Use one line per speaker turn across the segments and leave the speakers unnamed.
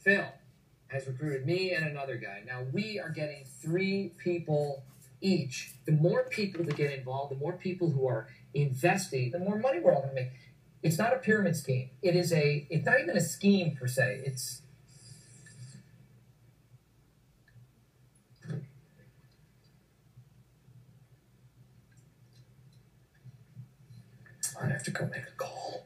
Phil has recruited me and another guy. Now we are getting 3 people each. The more people that get involved, the more people who are investing, the more money we're all going to make. It's not a pyramid scheme. It's not even a scheme per se. I have to go make a call.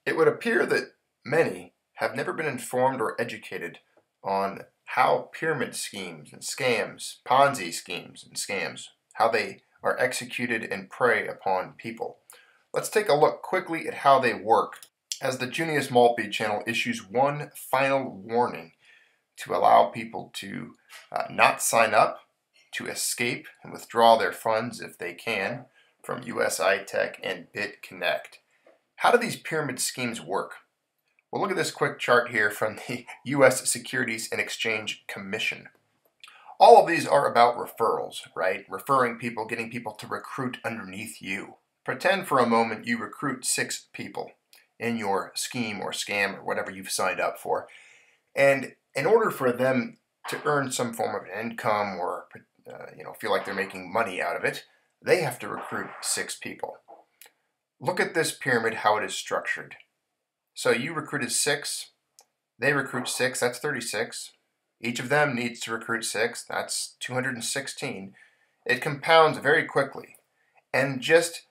It would appear that many have never been informed or educated on how pyramid schemes and scams, Ponzi schemes and scams, how they are executed and prey upon people. Let's take a look quickly at how they work, as the Junius Maltby channel issues one final warning to allow people to not sign up, to escape and withdraw their funds if they can from USI Tech and Bitconnect. How do these pyramid schemes work? Well, look at this quick chart here from the U.S. Securities and Exchange Commission. All of these are about referrals, right? Referring people, getting people to recruit underneath you. Pretend for a moment you recruit 6 people in your scheme or scam or whatever you've signed up for. And in order for them to earn some form of income or feel like they're making money out of it, they have to recruit 6 people. Look at this pyramid, how it is structured. So you recruited 6, they recruit 6, that's 36. Each of them needs to recruit 6, that's 216. It compounds very quickly. And just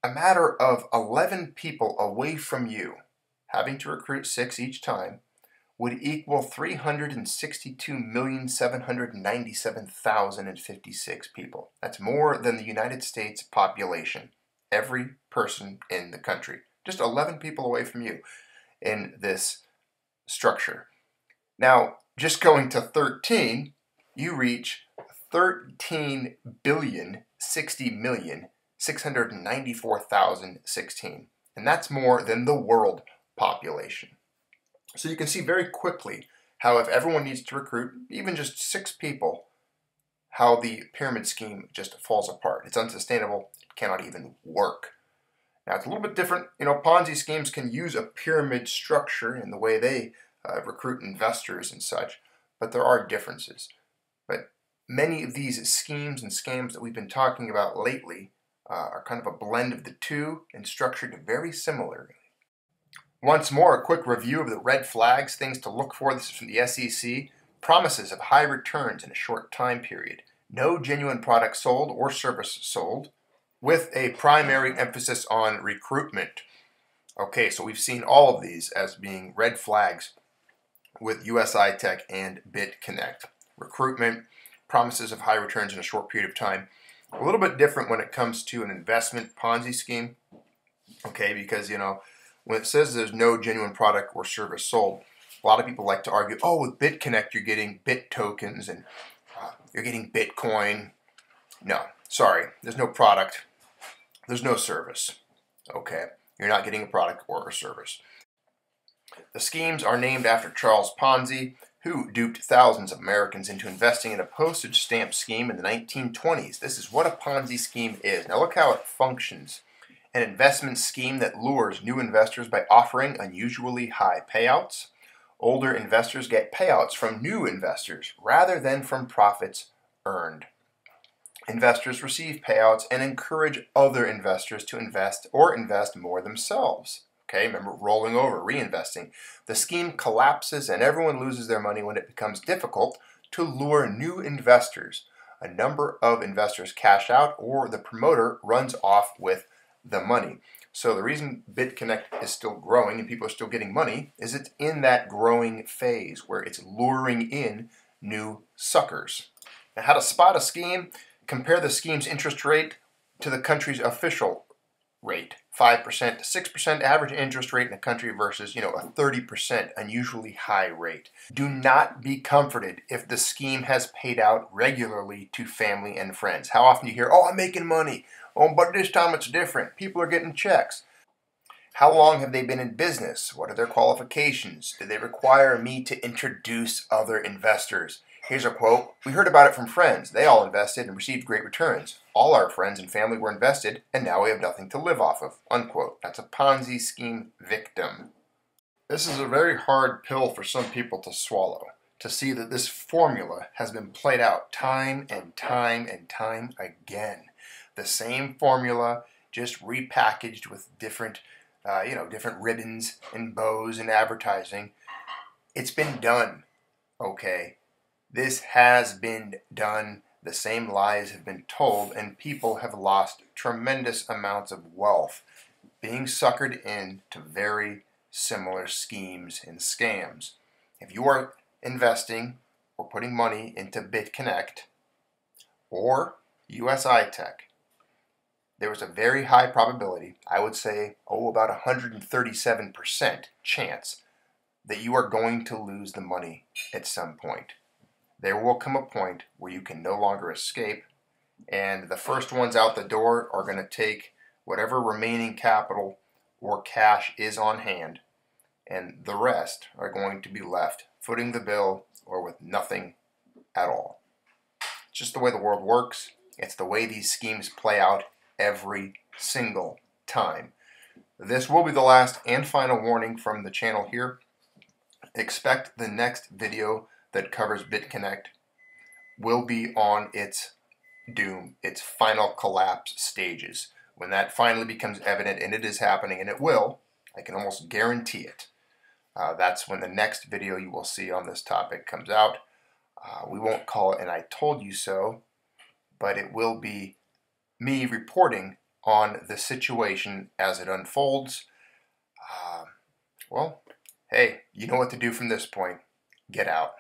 a matter of 11 people away from you having to recruit 6 each time would equal 362,797,056 people. That's more than the United States population, every person in the country. Just 11 people away from you in this structure. Now, just going to 13, you reach 13,060,694,016, and that's more than the world population. So you can see very quickly how if everyone needs to recruit even just 6 people, how the pyramid scheme just falls apart. It's unsustainable. It cannot even work. Now, it's a little bit different. Ponzi schemes can use a pyramid structure in the way they recruit investors and such, but there are differences. But many of these schemes and scams that we've been talking about lately are kind of a blend of the two and structured very similarly. Once more, a quick review of the red flags, things to look for. This is from the SEC. Promises of high returns in a short time period. No genuine product sold or service sold, with a primary emphasis on recruitment. Okay, so we've seen all of these as being red flags with USI Tech and Bitconnect. Recruitment, promises of high returns in a short period of time. A little bit different when it comes to an investment Ponzi scheme. Okay, because when it says there's no genuine product or service sold, a lot of people like to argue, oh, with Bitconnect you're getting bit tokens and you're getting Bitcoin. No, sorry, there's no product. There's no service. Okay, you're not getting a product or a service. The schemes are named after Charles Ponzi, who duped thousands of Americans into investing in a postage stamp scheme in the 1920s. This is what a Ponzi scheme is. Now look how it functions. An investment scheme that lures new investors by offering unusually high payouts. Older investors get payouts from new investors rather than from profits earned. Investors receive payouts and encourage other investors to invest or invest more themselves. Okay, remember, rolling over, reinvesting. The scheme collapses and everyone loses their money when it becomes difficult to lure new investors. A number of investors cash out or the promoter runs off with the money. So the reason Bitconnect is still growing and people are still getting money is it's in that growing phase where it's luring in new suckers. Now, how to spot a scheme? Compare the scheme's interest rate to the country's official rate. 5% to 6% average interest rate in a country versus, a 30% unusually high rate. Do not be comforted if the scheme has paid out regularly to family and friends. How often do you hear, oh, I'm making money. Oh, but this time it's different. People are getting checks. How long have they been in business? What are their qualifications? Do they require me to introduce other investors? Here's a quote. We heard about it from friends. They all invested and received great returns. All our friends and family were invested, and now we have nothing to live off of. Unquote. That's a Ponzi scheme victim. This is a very hard pill for some people to swallow, to see that this formula has been played out time and time and time again. The same formula, just repackaged with different, different ribbons and bows and advertising. It's been done, okay? This has been done. The same lies have been told, and people have lost tremendous amounts of wealth being suckered into very similar schemes and scams. If you are investing or putting money into Bitconnect or USI Tech, there was a very high probability, I would say, about 137% chance that you are going to lose the money at some point. There will come a point where you can no longer escape, and the first ones out the door are going to take whatever remaining capital or cash is on hand, and the rest are going to be left footing the bill or with nothing at all. It's just the way the world works. It's the way these schemes play out every single time. This will be the last and final warning from the channel here. Expect the next video that covers Bitconnect will be on its doom, its final collapse stages. When that finally becomes evident, and it is happening, and it will, I can almost guarantee it, that's when the next video you will see on this topic comes out. We won't call it an I told you so, but it will be me reporting on the situation as it unfolds. Well, hey, you know what to do from this point. Get out.